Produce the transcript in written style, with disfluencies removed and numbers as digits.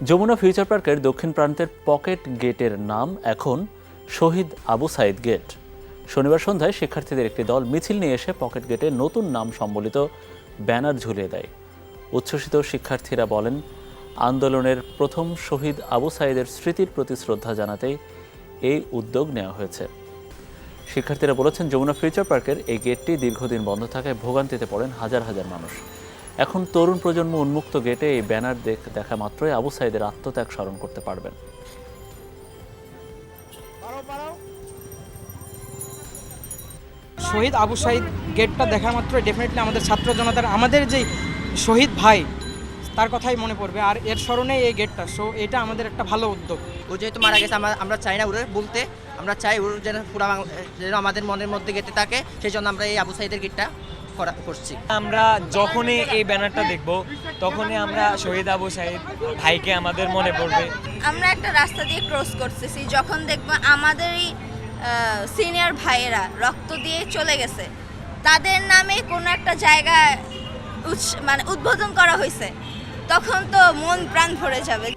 Jamuna future পার্কের দক্ষিণ প্রান্তের পকেট গেটের নাম এখন শহীদ আবু সাইদ গেট। শনিবার সন্ধ্যায় শিক্ষার্থীদের একটি দল মিছিল নিয়ে এসে পকেট গেটে নতুন নাম সম্বলিত ব্যানার ঝুলিয়ে দেয়। উচ্ছ্বসিত শিক্ষার্থীরা বলেন, আন্দোলনের প্রথম শহীদ আবু সাইদের স্মৃতির প্রতি শ্রদ্ধা জানাতেই এই উদ্যোগ নেওয়া হয়েছে। শিক্ষার্থীরা বলেছেন, যমুনা ফিউচার পার্কের এই গেটটি দীর্ঘদিন বন্ধ থাকায় ভোগান্তিতে পড়েন হাজার হাজার মানুষ। এখন তরুণ প্রজন্ম উন্মুক্ত গেটে এই ব্যানার দেখা মাত্রই আবু সাইদের আত্মত্যাগ স্মরণ করতে পারবেন। শহীদ আবু সাইদ গেটটা দেখা মাত্র ডেফিনেটলি আমাদের ছাত্র জনতার, আমাদের যে শহীদ ভাই তার কথাই মনে পড়বে, আর এর স্মরণে এই গেটটা। সো এটা আমাদের একটা ভালো উদ্যোগ। ও যেহেতু মারা গেছে, আমরা চাই না ওরে বলতে, আমরা চাই ওর যেন পুরা যেন আমাদের মনের মধ্যে গেঁথে থাকে, সেই জন্য আমরা এই আবু সাইদের গেটটা করছি। আমরা যখনই এই ব্যানারটা দেখব তখনই আমরা শহীদ আবু সাইদ ভাইকে আমাদের মনে পড়বে। আমরা একটা রাস্তা দিয়ে ক্রস করতেছি, যখন দেখবো আমাদেরই সিনিয়র ভাইয়েরা রক্ত দিয়ে চলে গেছে, তাদের নামে কোনো একটা জায়গা মানে উদ্বোধন করা হয়েছে, তখন তো মন প্রাণ ভরে যাবে